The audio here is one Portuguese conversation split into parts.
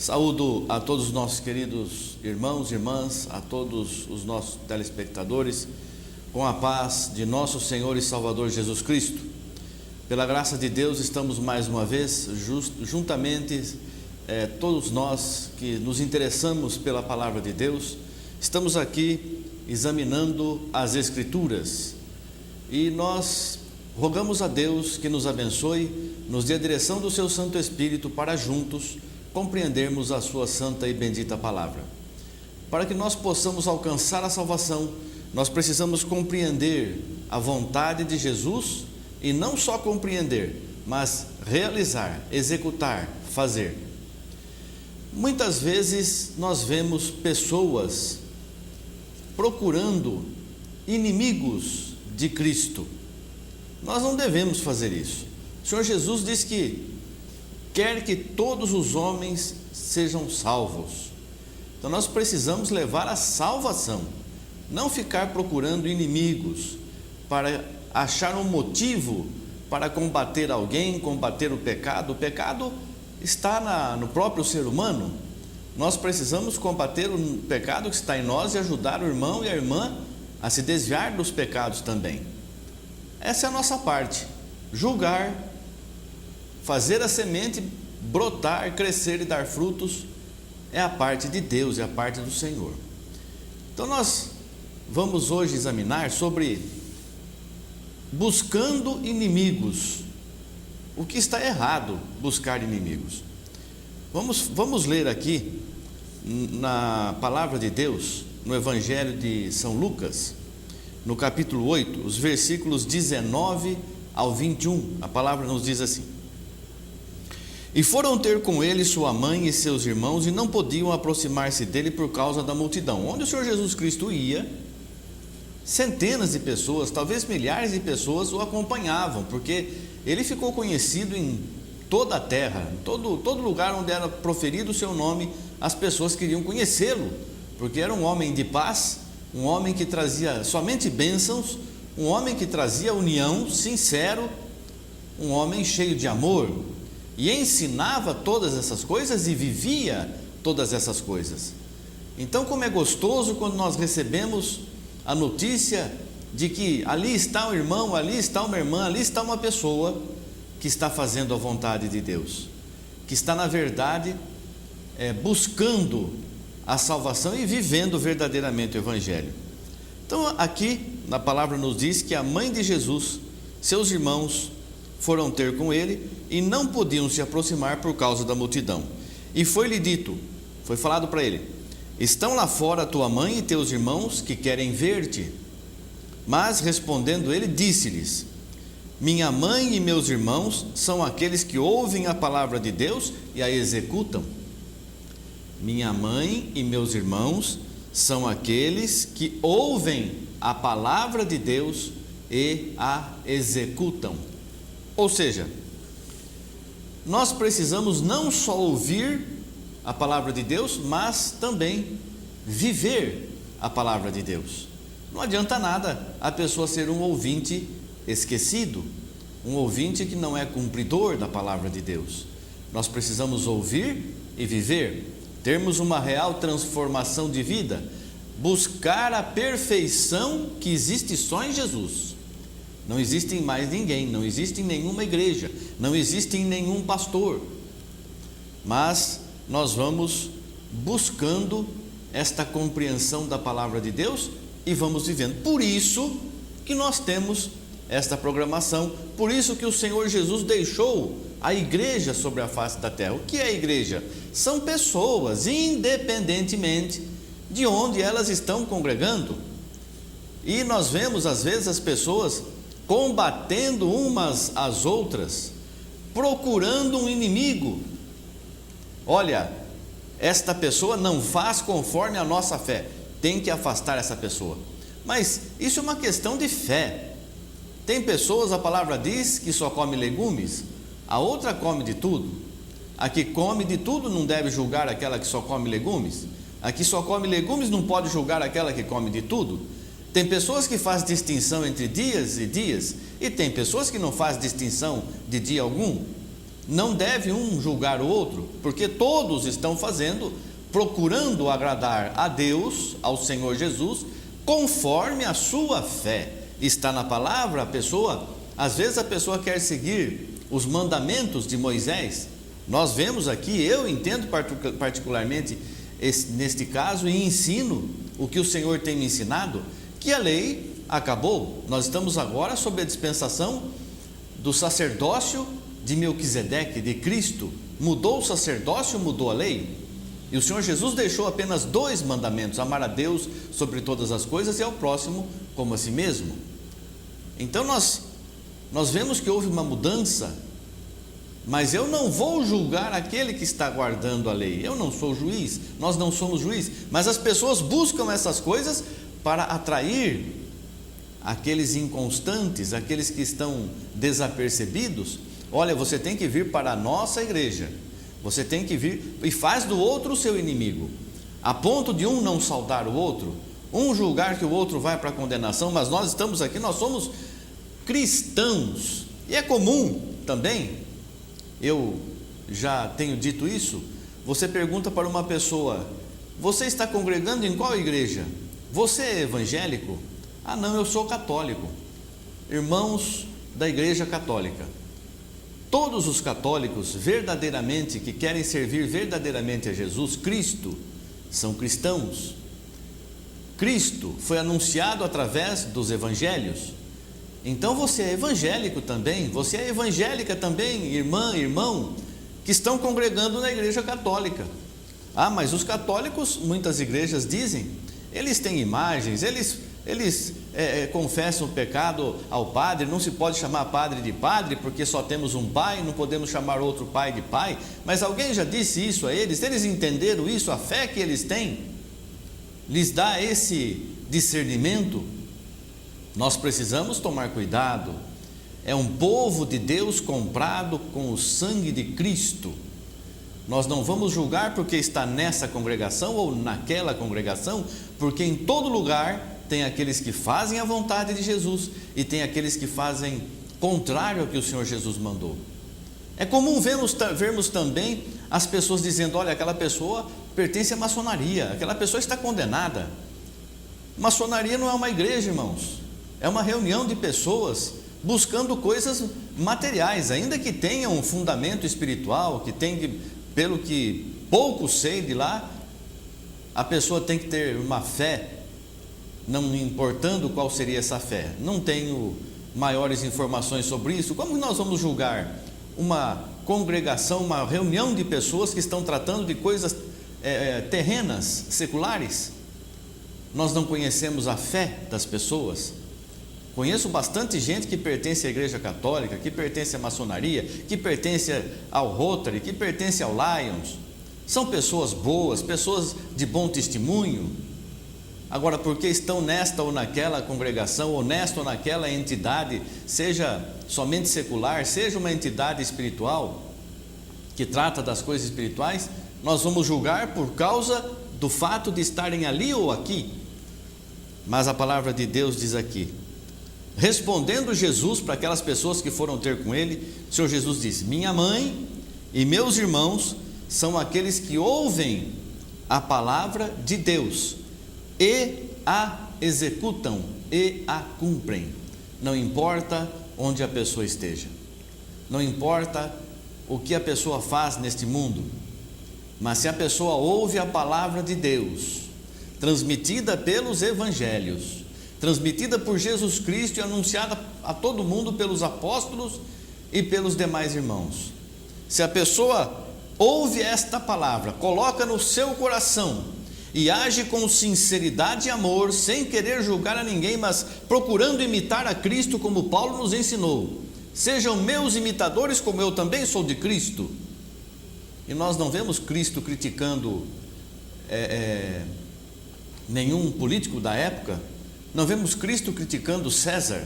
Saúdo a todos os nossos queridos irmãos e irmãs, a todos os nossos telespectadores, com a paz de nosso Senhor e Salvador Jesus Cristo. Pela graça de Deus, estamos mais uma vez juntamente, todos nós que nos interessamos pela palavra de Deus, estamos aqui examinando as Escrituras e nós rogamos a Deus que nos abençoe, nos dê a direção do seu Santo Espírito para juntos compreendermos a sua santa e bendita palavra. Para que nós possamos alcançar a salvação, nós precisamos compreender a vontade de Jesus e não só compreender, mas realizar, executar, fazer. Muitas vezes nós vemos pessoas procurando inimigos de Cristo. Nós não devemos fazer isso. O Senhor Jesus diz que quer que todos os homens sejam salvos. Então nós precisamos levar a salvação, não ficar procurando inimigos para achar um motivo para combater alguém, combater o pecado. O pecado está no próprio ser humano. Nós precisamos combater o pecado que está em nós e ajudar o irmão e a irmã a se desviar dos pecados também. Essa é a nossa parte, julgar, fazer a semente brotar, crescer e dar frutos, é a parte de Deus, é a parte do Senhor. Então nós vamos hoje examinar sobre buscando inimigos. O que está errado buscar inimigos? Vamos ler aqui na palavra de Deus, no Evangelho de São Lucas, no capítulo 8, os versículos 19 ao 21, a palavra nos diz assim: E foram ter com ele sua mãe e seus irmãos, e não podiam aproximar-se dele por causa da multidão. Onde o Senhor Jesus Cristo ia, centenas de pessoas, talvez milhares de pessoas o acompanhavam, porque ele ficou conhecido em toda a terra, em todo lugar onde era proferido o seu nome, as pessoas queriam conhecê-lo, porque era um homem de paz, um homem que trazia somente bênçãos, um homem que trazia união, sincero, um homem cheio de amor, e ensinava todas essas coisas e vivia todas essas coisas. Então, como é gostoso quando nós recebemos a notícia de que ali está um irmão, ali está uma irmã, ali está uma pessoa que está fazendo a vontade de Deus, que está na verdade buscando a salvação e vivendo verdadeiramente o Evangelho. Então aqui na palavra nos diz que a mãe de Jesus, seus irmãos foram ter com ele e não podiam se aproximar por causa da multidão. E foi-lhe dito, foi falado para ele: estão lá fora tua mãe e teus irmãos que querem ver-te. Mas respondendo ele, disse-lhes: minha mãe e meus irmãos são aqueles que ouvem a palavra de Deus e a executam. Minha mãe e meus irmãos são aqueles que ouvem a palavra de Deus e a executam. Ou seja, nós precisamos não só ouvir a palavra de Deus, mas também viver a palavra de Deus. Não adianta nada a pessoa ser um ouvinte esquecido, um ouvinte que não é cumpridor da palavra de Deus. Nós precisamos ouvir e viver, termos uma real transformação de vida, buscar a perfeição que existe só em Jesus. Não existe em mais ninguém, não existe em nenhuma igreja, não existe em nenhum pastor. Mas nós vamos buscando esta compreensão da palavra de Deus e vamos vivendo. Por isso que nós temos esta programação, por isso que o Senhor Jesus deixou a igreja sobre a face da terra. O que é a igreja? São pessoas, independentemente de onde elas estão congregando. E nós vemos às vezes as pessoas combatendo umas às outras, procurando um inimigo. Olha, esta pessoa não faz conforme a nossa fé, tem que afastar essa pessoa. Mas isso é uma questão de fé. Tem pessoas, a palavra diz, que só come legumes, a outra come de tudo. A que come de tudo não deve julgar aquela que só come legumes. A que só come legumes não pode julgar aquela que come de tudo. Tem pessoas que fazem distinção entre dias e dias, e tem pessoas que não fazem distinção de dia algum. Não deve um julgar o outro, porque todos estão fazendo, procurando agradar a Deus, ao Senhor Jesus, conforme a sua fé. Está na palavra, às vezes a pessoa quer seguir os mandamentos de Moisés. Nós vemos aqui, eu entendo particularmente neste caso e ensino o que o Senhor tem me ensinado, que a lei acabou. Nós estamos agora sob a dispensação do sacerdócio de Melquisedeque, de Cristo. Mudou o sacerdócio, mudou a lei. E o Senhor Jesus deixou apenas 2 mandamentos: amar a Deus sobre todas as coisas e ao próximo como a si mesmo. Então nós vemos que houve uma mudança, mas eu não vou julgar aquele que está guardando a lei. Eu não sou juiz, nós não somos juiz, mas as pessoas buscam essas coisas para atrair aqueles inconstantes, aqueles que estão desapercebidos. Olha, você tem que vir para a nossa igreja, você tem que vir, e faz do outro o seu inimigo, a ponto de um não saudar o outro, um julgar que o outro vai para a condenação. Mas nós estamos aqui, nós somos cristãos, e é comum também, eu já tenho dito isso, você pergunta para uma pessoa: você está congregando em qual igreja? Você é evangélico? Ah, não, eu sou católico. Irmãos da igreja católica, todos os católicos verdadeiramente, que querem servir verdadeiramente a Jesus Cristo, são cristãos. Cristo foi anunciado através dos evangelhos. Então você é evangélico também, você é evangélica também, irmã, irmão, que estão congregando na igreja católica. Ah, mas os católicos, muitas igrejas dizem, eles têm imagens, eles confessam o pecado ao padre. Não se pode chamar padre de padre, porque só temos um pai, não podemos chamar outro pai de pai. Mas alguém já disse isso a eles? Eles entenderam isso? A fé que eles têm lhes dá esse discernimento? Nós precisamos tomar cuidado. É um povo de Deus comprado com o sangue de Cristo. Nós não vamos julgar porque está nessa congregação ou naquela congregação, porque em todo lugar tem aqueles que fazem a vontade de Jesus e tem aqueles que fazem contrário ao que o Senhor Jesus mandou. É comum vermos também as pessoas dizendo: olha, aquela pessoa pertence à maçonaria, aquela pessoa está condenada. Maçonaria não é uma igreja, irmãos, é uma reunião de pessoas buscando coisas materiais, ainda que tenham um fundamento espiritual, que tem, pelo que pouco sei de lá, a pessoa tem que ter uma fé, não importando qual seria essa fé. Não tenho maiores informações sobre isso. Como nós vamos julgar uma congregação, uma reunião de pessoas que estão tratando de coisas terrenas, seculares? Nós não conhecemos a fé das pessoas. Conheço bastante gente que pertence à igreja católica, que pertence à maçonaria, que pertence ao Rotary, que pertence ao Lions. São pessoas boas, pessoas de bom testemunho. Agora, porque estão nesta ou naquela congregação, ou nesta ou naquela entidade, seja somente secular, seja uma entidade espiritual, que trata das coisas espirituais, nós vamos julgar por causa do fato de estarem ali ou aqui. Mas a palavra de Deus diz aqui, respondendo Jesus para aquelas pessoas que foram ter com ele, o Senhor Jesus disse: minha mãe e meus irmãos são aqueles que ouvem a palavra de Deus e a executam e a cumprem. Não importa onde a pessoa esteja, não importa o que a pessoa faz neste mundo, mas se a pessoa ouve a palavra de Deus, transmitida pelos evangelhos, transmitida por Jesus Cristo e anunciada a todo mundo pelos apóstolos e pelos demais irmãos, se a pessoa ouve esta palavra, coloca no seu coração e age com sinceridade e amor, sem querer julgar a ninguém, mas procurando imitar a Cristo, como Paulo nos ensinou: sejam meus imitadores como eu também sou de Cristo. E nós não vemos Cristo criticando nenhum político da época, não vemos Cristo criticando César,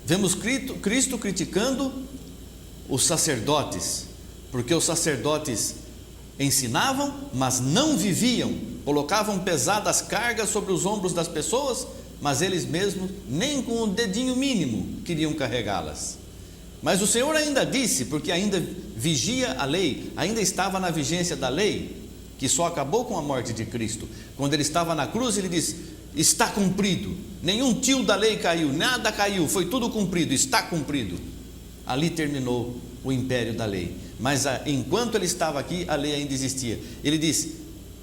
vemos Cristo criticando os sacerdotes, porque os sacerdotes ensinavam, mas não viviam, colocavam pesadas cargas sobre os ombros das pessoas, mas eles mesmos nem com um dedinho mínimo queriam carregá-las. Mas o Senhor ainda disse, porque ainda vigia a lei, ainda estava na vigência da lei, que só acabou com a morte de Cristo. Quando ele estava na cruz, ele disse: está cumprido. Nenhum tio da lei caiu, nada caiu, foi tudo cumprido, está cumprido. Ali terminou o império da lei. Mas enquanto ele estava aqui, a lei ainda existia. Ele disse: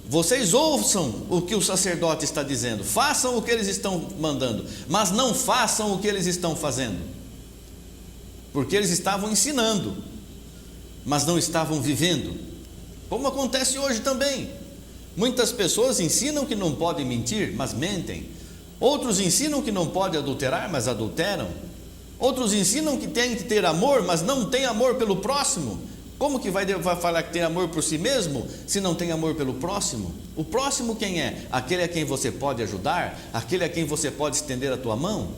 vocês ouçam o que o sacerdote está dizendo, façam o que eles estão mandando, mas não façam o que eles estão fazendo, porque eles estavam ensinando, mas não estavam vivendo, como acontece hoje também. Muitas pessoas ensinam que não podem mentir, mas mentem. Outros ensinam que não pode adulterar, mas adulteram. Outros ensinam que tem que ter amor, mas não tem amor pelo próximo. Como que vai falar que tem amor por si mesmo, se não tem amor pelo próximo? O próximo quem é? Aquele a quem você pode ajudar? Aquele a quem você pode estender a tua mão?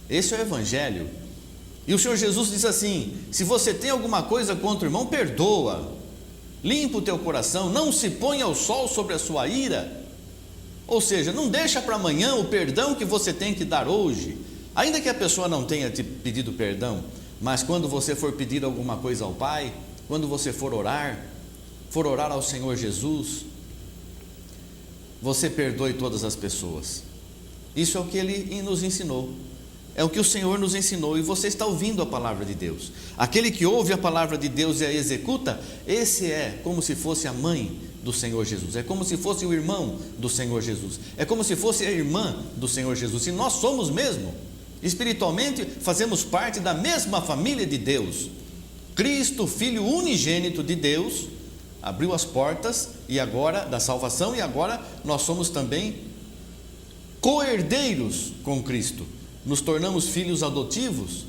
Esse é o Evangelho. E o Senhor Jesus diz assim: se você tem alguma coisa contra o irmão, perdoa. Limpa o teu coração, não se ponha o sol sobre a sua ira. Ou seja, não deixa para amanhã o perdão que você tem que dar hoje. Ainda que a pessoa não tenha te pedido perdão, mas quando você for pedir alguma coisa ao Pai, quando você for orar ao Senhor Jesus, você perdoe todas as pessoas. Isso é o que Ele nos ensinou. É o que o Senhor nos ensinou, e você está ouvindo a palavra de Deus. Aquele que ouve a palavra de Deus e a executa, esse é como se fosse a mãe do Senhor Jesus, é como se fosse o irmão do Senhor Jesus, é como se fosse a irmã do Senhor Jesus. E nós somos mesmo, espiritualmente, fazemos parte da mesma família de Deus. Cristo, Filho unigênito de Deus, abriu as portas e agora da salvação, e agora nós somos também co-herdeiros com Cristo. Nos tornamos filhos adotivos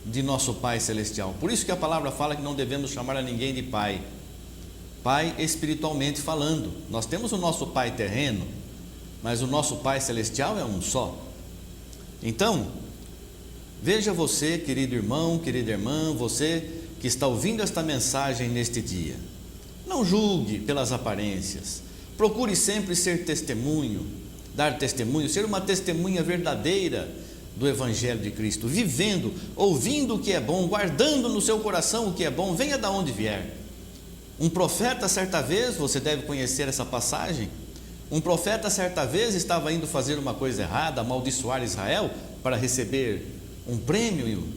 de nosso Pai Celestial. Por isso que a palavra fala que não devemos chamar a ninguém de pai. Pai espiritualmente falando. Nós temos o nosso Pai terreno, mas o nosso Pai Celestial é um só. Então, veja você, querido irmão, querida irmã, você que está ouvindo esta mensagem neste dia. Não julgue pelas aparências. Procure sempre ser testemunho, dar testemunho, ser uma testemunha verdadeira do Evangelho de Cristo, vivendo, ouvindo o que é bom, guardando no seu coração o que é bom, venha de onde vier. Um profeta, certa vez, você deve conhecer essa passagem, um profeta, certa vez, estava indo fazer uma coisa errada, amaldiçoar Israel, para receber um prêmio,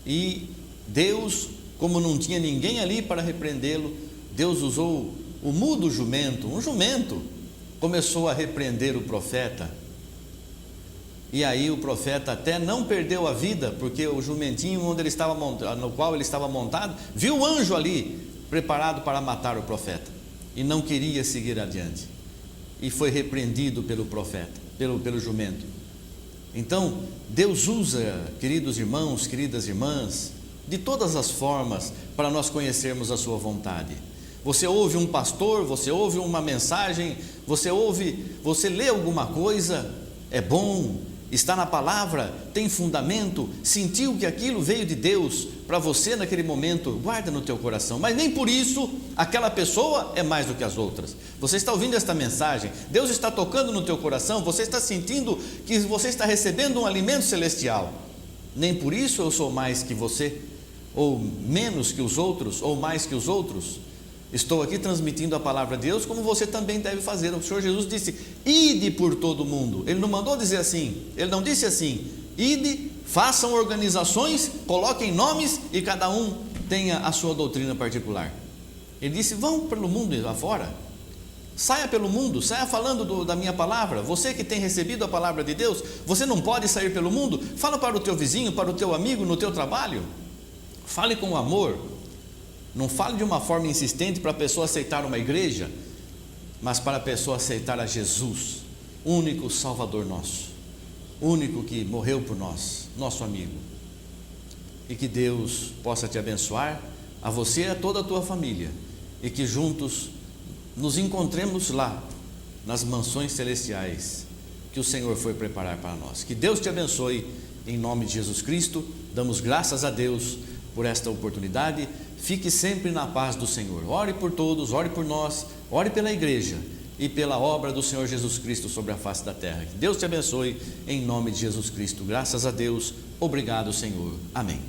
e Deus, como não tinha ninguém ali para repreendê-lo, Deus usou o mudo jumento, um jumento, começou a repreender o profeta. E aí o profeta até não perdeu a vida, porque o jumentinho onde ele estava montado, no qual ele estava montado, viu o anjo ali preparado para matar o profeta, e não queria seguir adiante, e foi repreendido pelo profeta, pelo jumento. Então Deus usa, queridos irmãos, queridas irmãs, de todas as formas para nós conhecermos a sua vontade. Você ouve um pastor, você ouve uma mensagem, você lê alguma coisa, é bom, está na palavra, tem fundamento, sentiu que aquilo veio de Deus para você naquele momento, guarda no teu coração. Mas nem por isso aquela pessoa é mais do que as outras. Você está ouvindo esta mensagem, Deus está tocando no teu coração, você está sentindo que você está recebendo um alimento celestial. Nem por isso eu sou mais que você, ou menos que os outros, ou mais que os outros. Estou aqui transmitindo a palavra de Deus, como você também deve fazer. O Senhor Jesus disse: ide por todo o mundo. Ele não mandou dizer assim, ele não disse assim: ide, façam organizações, coloquem nomes e cada um tenha a sua doutrina particular. Ele disse: vão pelo mundo lá fora, saia pelo mundo, saia falando da minha palavra. Você que tem recebido a palavra de Deus, você não pode sair pelo mundo? Fala para o teu vizinho, para o teu amigo, no teu trabalho. Fale com amor. Não fale de uma forma insistente para a pessoa aceitar uma igreja, mas para a pessoa aceitar a Jesus, único Salvador nosso, único que morreu por nós, nosso amigo. E que Deus possa te abençoar, a você e a toda a tua família, e que juntos nos encontremos lá, nas mansões celestiais que o Senhor foi preparar para nós. Que Deus te abençoe, em nome de Jesus Cristo. Damos graças a Deus por esta oportunidade. Fique sempre na paz do Senhor. Ore por todos, ore por nós, ore pela igreja, e pela obra do Senhor Jesus Cristo sobre a face da terra. Que Deus te abençoe em nome de Jesus Cristo. Graças a Deus. Obrigado, Senhor. Amém.